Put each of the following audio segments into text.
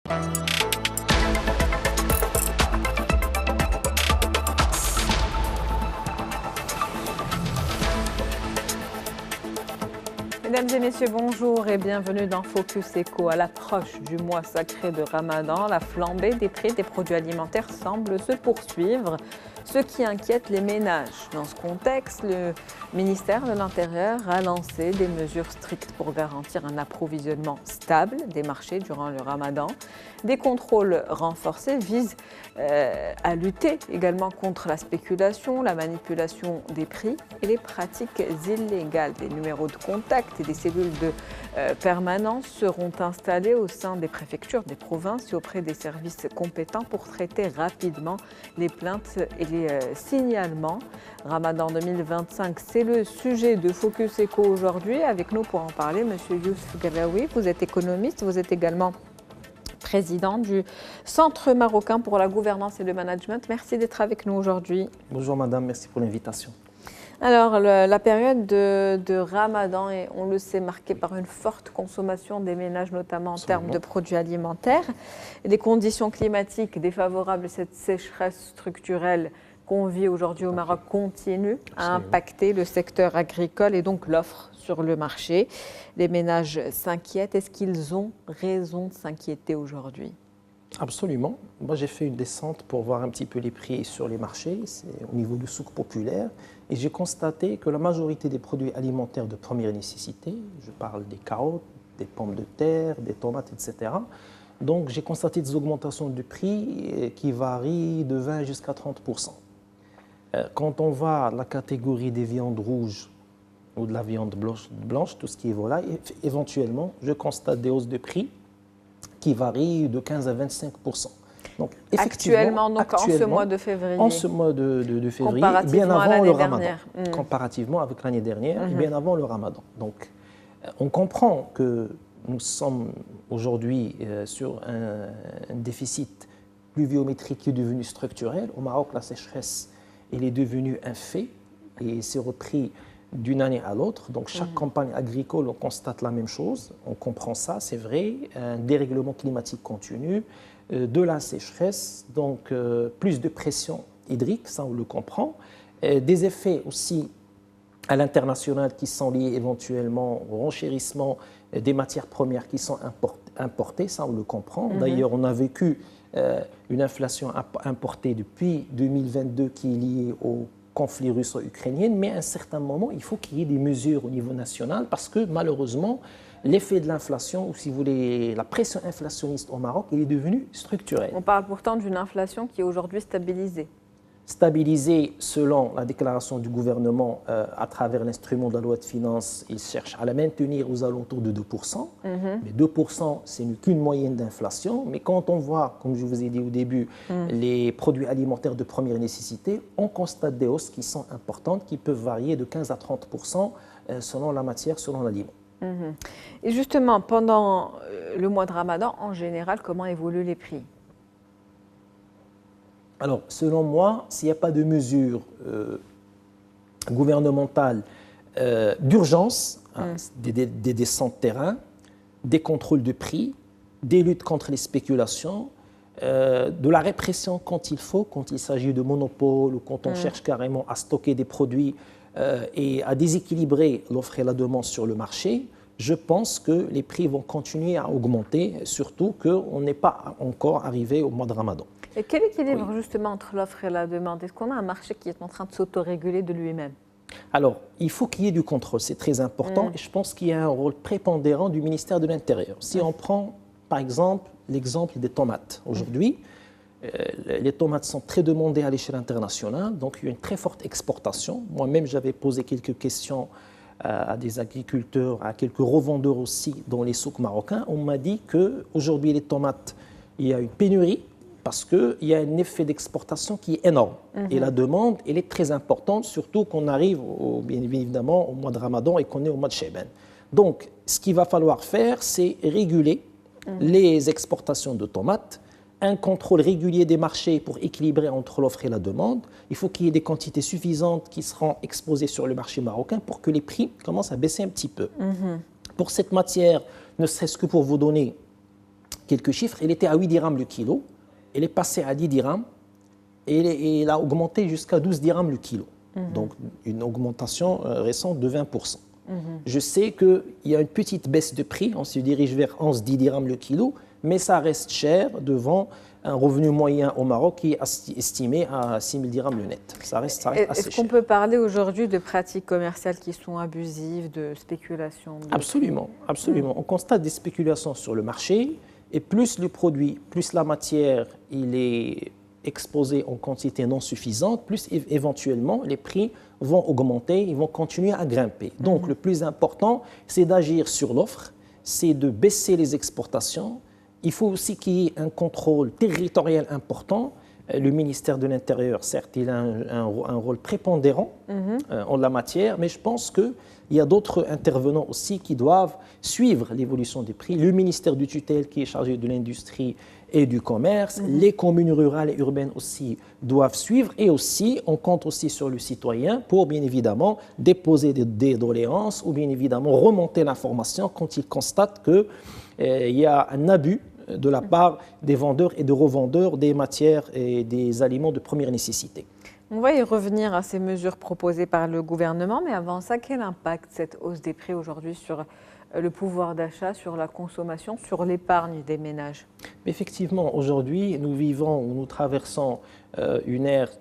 Mesdames et messieurs, bonjour et bienvenue dans Focus Eco. À l'approche du mois sacré de Ramadan, la flambée des prix des produits alimentaires semble se poursuivre, ce qui inquiète les ménages. Dans ce contexte, le ministère de l'Intérieur a lancé des mesures strictes pour garantir un approvisionnement stable des marchés durant le Ramadan. Des contrôles renforcés visent à lutter également contre la spéculation, la manipulation des prix et les pratiques illégales. Des numéros de contact et des cellules de permanence seront installées au sein des préfectures, des provinces et auprès des services compétents pour traiter rapidement les plaintes et les signalements. Ramadan 2025, c'est le sujet de Focus Eco aujourd'hui. Avec nous pour en parler, Monsieur Yousf Garaoui, vous êtes économiste, vous êtes également président du Centre marocain pour la gouvernance et le management. Merci d'être avec nous aujourd'hui. Bonjour madame, merci pour l'invitation. Alors, la période de Ramadan est, on le sait, marquée par une forte consommation des ménages, notamment en termes de produits alimentaires. Les conditions climatiques défavorables à cette sécheresse structurelle qu'on vit aujourd'hui au Maroc continuent à impacter le secteur agricole et donc l'offre sur le marché. Les ménages s'inquiètent. Est-ce qu'ils ont raison de s'inquiéter aujourd'hui ? Absolument. Moi, j'ai fait une descente pour voir un petit peu les prix sur les marchés, c'est au niveau du souk populaire, et j'ai constaté que la majorité des produits alimentaires de première nécessité, je parle des carottes, des pommes de terre, des tomates, etc. Donc, j'ai constaté des augmentations de prix qui varient de 20 jusqu'à 30%. Quand on va à la catégorie des viandes rouges ou de la viande blanche, tout ce qui est volaille, éventuellement, je constate des hausses de prix qui varient de 15 à 25%. Donc, actuellement, en ce mois de février. En ce mois de février, bien avant le Ramadan. Comparativement avec l'année dernière, bien avant le Ramadan. Donc, on comprend que nous sommes aujourd'hui sur un déficit pluviométrique qui est devenu structurel. Au Maroc, la sécheresse, elle est devenue un fait et s'est repris d'une année à l'autre. Donc, chaque campagne agricole, on constate la même chose. On comprend ça, c'est vrai. Un dérèglement climatique continu, de la sécheresse, donc plus de pression hydrique, ça on le comprend. Des effets aussi à l'international qui sont liés éventuellement au renchérissement des matières premières qui sont importées, ça on le comprend. D'ailleurs, on a vécu une inflation importée depuis 2022 qui est liée au conflit russo-ukrainien, mais à un certain moment, il faut qu'il y ait des mesures au niveau national parce que malheureusement, l'effet de l'inflation, ou si vous voulez, la pression inflationniste au Maroc, il est devenu structurel. On parle pourtant d'une inflation qui est aujourd'hui stabilisée. Stabilisée selon la déclaration du gouvernement à travers l'instrument de la loi de finances, il cherche à la maintenir aux alentours de 2%. Mais 2%, ce n'est qu'une moyenne d'inflation. Mais quand on voit, comme je vous ai dit au début, les produits alimentaires de première nécessité, on constate des hausses qui sont importantes, qui peuvent varier de 15 à 30% selon la matière, selon l'aliment. Et justement, pendant le mois de Ramadan, en général, comment évoluent les prix ? Alors, selon moi, s'il n'y a pas de mesures gouvernementales d'urgence, des descentes de terrain, des contrôles de prix, des luttes contre les spéculations, de la répression quand il faut, quand il s'agit de monopole ou quand on cherche carrément à stocker des produits et à déséquilibrer l'offre et la demande sur le marché, je pense que les prix vont continuer à augmenter, surtout qu'on n'est pas encore arrivé au mois de Ramadan. Et quel équilibre justement entre l'offre et la demande ? Est-ce qu'on a un marché qui est en train de s'autoréguler de lui-même ? Alors, il faut qu'il y ait du contrôle, c'est très important, et je pense qu'il y a un rôle prépondérant du ministère de l'Intérieur. Si on prend par exemple l'exemple des tomates, aujourd'hui, les tomates sont très demandées à l'échelle internationale, donc il y a une très forte exportation. Moi-même, j'avais posé quelques questions à des agriculteurs, à quelques revendeurs aussi dans les souks marocains. On m'a dit qu'aujourd'hui, les tomates, il y a une pénurie parce qu'il y a un effet d'exportation qui est énorme. Et la demande, elle est très importante, surtout qu'on arrive, bien évidemment, au mois de Ramadan et qu'on est au mois de Chaban. Donc, ce qu'il va falloir faire, c'est réguler les exportations de tomates, un contrôle régulier des marchés pour équilibrer entre l'offre et la demande. Il faut qu'il y ait des quantités suffisantes qui seront exposées sur le marché marocain pour que les prix commencent à baisser un petit peu. Pour cette matière, ne serait-ce que pour vous donner quelques chiffres, elle était à 8 dirhams le kilo, elle est passée à 10 dirhams et elle a augmenté jusqu'à 12 dirhams le kilo. Donc une augmentation récente de 20%. Je sais qu'il y a une petite baisse de prix, on se dirige vers 11-10 dirhams le kilo, mais ça reste cher devant un revenu moyen au Maroc qui est estimé à 6 000 dirhams le net. Ça reste assez cher. Est-ce qu'on peut parler aujourd'hui de pratiques commerciales qui sont abusives, de spéculation? Absolument, absolument. On constate des spéculations sur le marché et plus le produit, plus la matière, il est exposé en quantité non suffisante, plus éventuellement les prix vont augmenter, ils vont continuer à grimper. Donc le plus important, c'est d'agir sur l'offre, c'est de baisser les exportations. Il faut aussi qu'il y ait un contrôle territorial important. Le ministère de l'Intérieur, certes, il a un rôle prépondérant en la matière, mais je pense qu'il y a d'autres intervenants aussi qui doivent suivre l'évolution des prix. Le ministère du tutelle qui est chargé de l'industrie et du commerce, les communes rurales et urbaines aussi doivent suivre, et aussi on compte aussi sur le citoyen pour bien évidemment déposer des doléances ou bien évidemment remonter l'information quand il constate qu'il y a un abus de la part des vendeurs et de revendeurs des matières et des aliments de première nécessité. On va y revenir à ces mesures proposées par le gouvernement, mais avant ça, quel impact cette hausse des prix aujourd'hui sur le pouvoir d'achat, sur la consommation, sur l'épargne des ménages? Effectivement, aujourd'hui, nous traversons une ère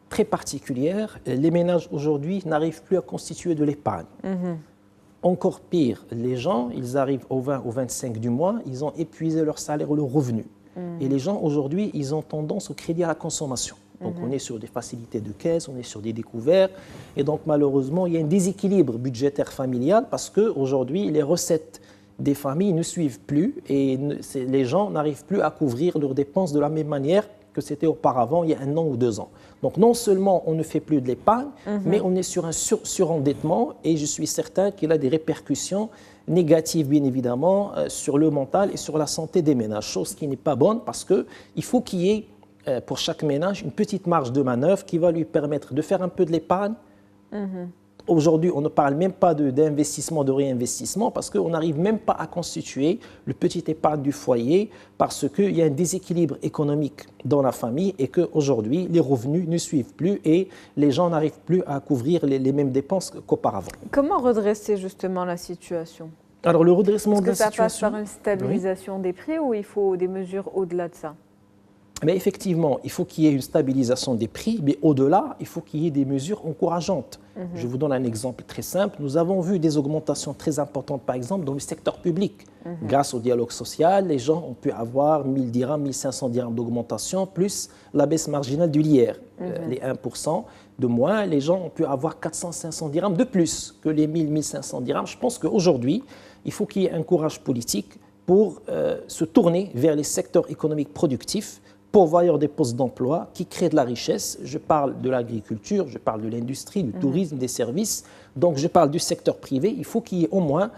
très particulière. Les ménages aujourd'hui n'arrivent plus à constituer de l'épargne. Encore pire, les gens, ils arrivent au 20 ou 25 du mois, ils ont épuisé leur salaire ou leur revenu. Et les gens, aujourd'hui, ils ont tendance au crédit à la consommation. Donc, on est sur des facilités de caisse, on est sur des découverts. Et donc, malheureusement, il y a un déséquilibre budgétaire familial parce qu'aujourd'hui, les recettes des familles ne suivent plus et les gens n'arrivent plus à couvrir leurs dépenses de la même manière que c'était auparavant, il y a 1 an ou 2 ans. Donc, non seulement on ne fait plus de l'épargne, mais on est sur un surendettement et je suis certain qu'il a des répercussions négatives, bien évidemment, sur le mental et sur la santé des ménages, chose qui n'est pas bonne parce qu'il faut qu'il y ait pour chaque ménage une petite marge de manœuvre qui va lui permettre de faire un peu de l'épargne. Aujourd'hui, on ne parle même pas d'investissement, de réinvestissement, parce qu'on n'arrive même pas à constituer le petit épargne du foyer, parce qu'il y a un déséquilibre économique dans la famille et qu'aujourd'hui, les revenus ne suivent plus et les gens n'arrivent plus à couvrir les mêmes dépenses qu'auparavant. Comment redresser justement la situation? Alors, le redressement de la situation... Est-ce que ça passe par une stabilisation des prix ou il faut des mesures au-delà de ça? Mais effectivement, il faut qu'il y ait une stabilisation des prix, mais au-delà, il faut qu'il y ait des mesures encourageantes. Je vous donne un exemple très simple. Nous avons vu des augmentations très importantes, par exemple, dans le secteur public. Grâce au dialogue social, les gens ont pu avoir 1 000 dirhams, 1 500 dirhams d'augmentation, plus la baisse marginale du LIR, les 1% de moins. Les gens ont pu avoir 400-500 dirhams de plus que les 1 000-1 500 dirhams. Je pense qu'aujourd'hui, il faut qu'il y ait un courage politique pour se tourner vers les secteurs économiques productifs, pourvoyeurs des postes d'emploi qui créent de la richesse. Je parle de l'agriculture, je parle de l'industrie, du tourisme, des services. Donc, je parle du secteur privé. Il faut qu'il y ait au moins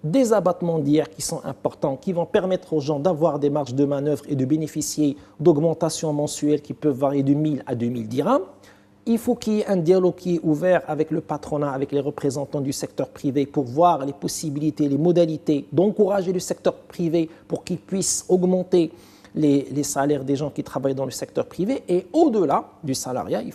des abattements d'IR qui sont importants, qui vont permettre aux gens d'avoir des marges de manœuvre et de bénéficier d'augmentations mensuelles qui peuvent varier de 1 000 à 2 000 dirhams. Il faut qu'il y ait un dialogue qui est ouvert avec le patronat, avec les représentants du secteur privé pour voir les possibilités, les modalités d'encourager le secteur privé pour qu'il puisse augmenter les salaires des gens qui travaillent dans le secteur privé. Et au-delà du salariat, il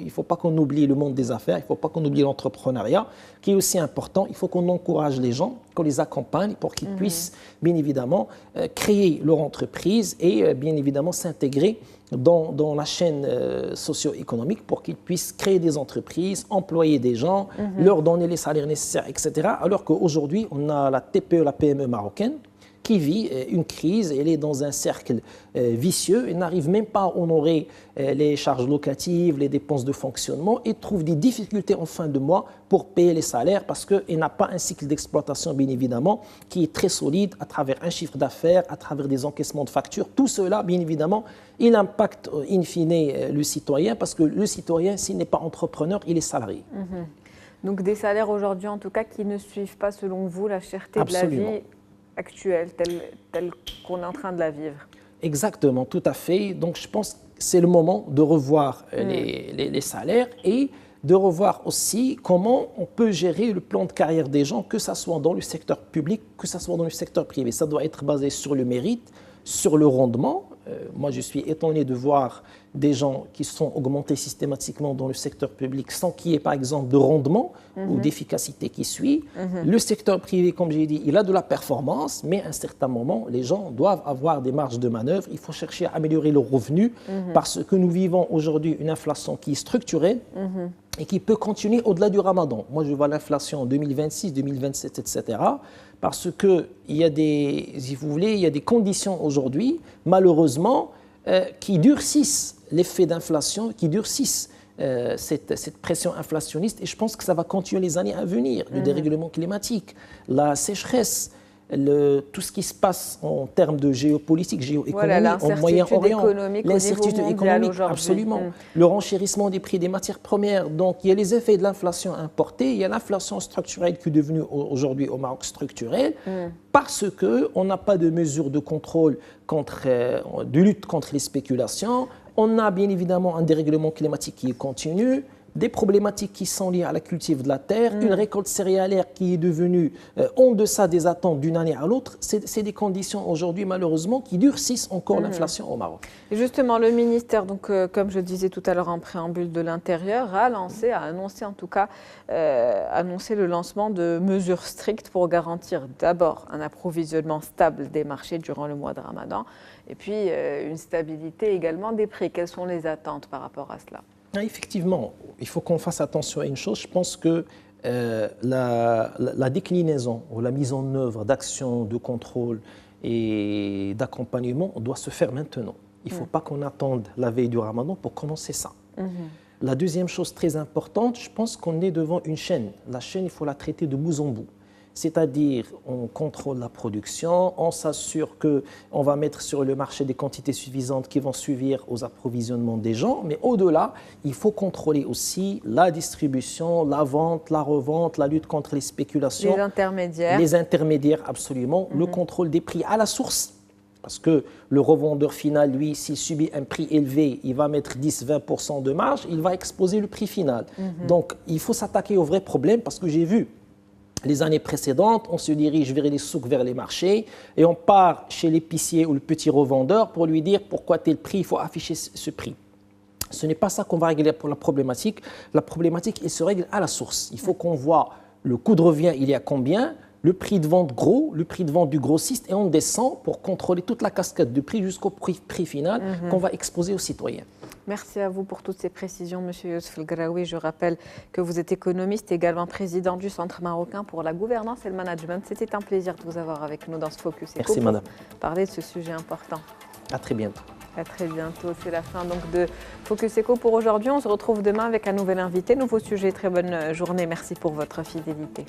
ne faut pas qu'on oublie le monde des affaires, il ne faut pas qu'on oublie l'entrepreneuriat, qui est aussi important. Il faut qu'on encourage les gens, qu'on les accompagne pour qu'ils puissent, bien évidemment, créer leur entreprise et, bien évidemment, s'intégrer dans la chaîne socio-économique pour qu'ils puissent créer des entreprises, employer des gens, leur donner les salaires nécessaires, etc. Alors qu'aujourd'hui, on a la TPE, la PME marocaine, qui vit une crise, elle est dans un cercle vicieux, elle n'arrive même pas à honorer les charges locatives, les dépenses de fonctionnement et trouve des difficultés en fin de mois pour payer les salaires parce qu'elle n'a pas un cycle d'exploitation, bien évidemment, qui est très solide à travers un chiffre d'affaires, à travers des encaissements de factures. Tout cela, bien évidemment, il impacte in fine le citoyen parce que le citoyen, s'il n'est pas entrepreneur, il est salarié. Donc des salaires aujourd'hui, en tout cas, qui ne suivent pas, selon vous, la cherté Absolument. de la vie actuelle, telle qu'on est en train de la vivre. Exactement, tout à fait. Donc je pense que c'est le moment de revoir les salaires et de revoir aussi comment on peut gérer le plan de carrière des gens, que ce soit dans le secteur public, que ce soit dans le secteur privé. Ça doit être basé sur le mérite, sur le rendement. Moi, je suis étonné de voir des gens qui sont augmentés systématiquement dans le secteur public sans qu'il y ait, par exemple, de rendement ou d'efficacité qui suit. Le secteur privé, comme j'ai dit, il a de la performance, mais à un certain moment, les gens doivent avoir des marges de manœuvre. Il faut chercher à améliorer leurs revenus parce que nous vivons aujourd'hui une inflation qui est structurelle et qui peut continuer au-delà du Ramadan. Moi, je vois l'inflation en 2026, 2027, etc., parce qu'il y a des, si vous voulez, il y a des conditions aujourd'hui, malheureusement, qui durcissent l'effet d'inflation, qui durcissent cette pression inflationniste. Et je pense que ça va continuer les années à venir. Le dérèglement climatique, la sécheresse, tout ce qui se passe en termes de géopolitique, géoéconomie, au Moyen-Orient, l'incertitude économique, absolument. Le renchérissement des prix des matières premières. Donc, il y a les effets de l'inflation importée, il y a l'inflation structurelle qui est devenue aujourd'hui au Maroc structurelle, parce qu'on n'a pas de mesures de contrôle, de lutte contre les spéculations. On a bien évidemment un dérèglement climatique qui est continu, des problématiques qui sont liées à la culture de la terre, une récolte céréalière qui est devenue en deçà des attentes d'une année à l'autre. C'est des conditions aujourd'hui, malheureusement, qui durcissent encore l'inflation au Maroc. Et justement, le ministère, donc, comme je disais tout à l'heure en préambule de l'Intérieur, a annoncé en tout cas, le lancement de mesures strictes pour garantir d'abord un approvisionnement stable des marchés durant le mois de Ramadan et puis une stabilité également des prix. Quelles sont les attentes par rapport à cela ? Effectivement, il faut qu'on fasse attention à une chose. Je pense que la déclinaison ou la mise en œuvre d'actions de contrôle et d'accompagnement doit se faire maintenant. Il ne faut pas qu'on attende la veille du Ramadan pour commencer ça. La deuxième chose très importante, je pense qu'on est devant une chaîne. La chaîne, il faut la traiter de bout en bout. C'est-à-dire, on contrôle la production, on s'assure qu'on va mettre sur le marché des quantités suffisantes qui vont suivre aux approvisionnements des gens, mais au-delà, il faut contrôler aussi la distribution, la vente, la revente, la lutte contre les spéculations. Les intermédiaires. Les intermédiaires, absolument. Le contrôle des prix à la source. Parce que le revendeur final, lui, s'il subit un prix élevé, il va mettre 10-20% de marge, il va exposer le prix final. Donc, il faut s'attaquer au vrai problème parce que j'ai vu les années précédentes, on se dirige vers les souks, vers les marchés, et on part chez l'épicier ou le petit revendeur pour lui dire pourquoi tel prix, il faut afficher ce prix. Ce n'est pas ça qu'on va régler pour la problématique. La problématique, elle se règle à la source. Il faut qu'on voit le coût de revient, il y a combien, le prix de vente gros, le prix de vente du grossiste, et on descend pour contrôler toute la cascade de prix jusqu'au prix final qu'on va exposer aux citoyens. Merci à vous pour toutes ces précisions, Monsieur Youssef El Graoui. Je rappelle que vous êtes économiste et également président du Centre marocain pour la gouvernance et le management. C'était un plaisir de vous avoir avec nous dans ce Focus Eco. Merci, madame. Pour parler de ce sujet important. À très bientôt. À très bientôt. C'est la fin donc de Focus Eco pour aujourd'hui. On se retrouve demain avec un nouvel invité, nouveau sujet. Très bonne journée. Merci pour votre fidélité.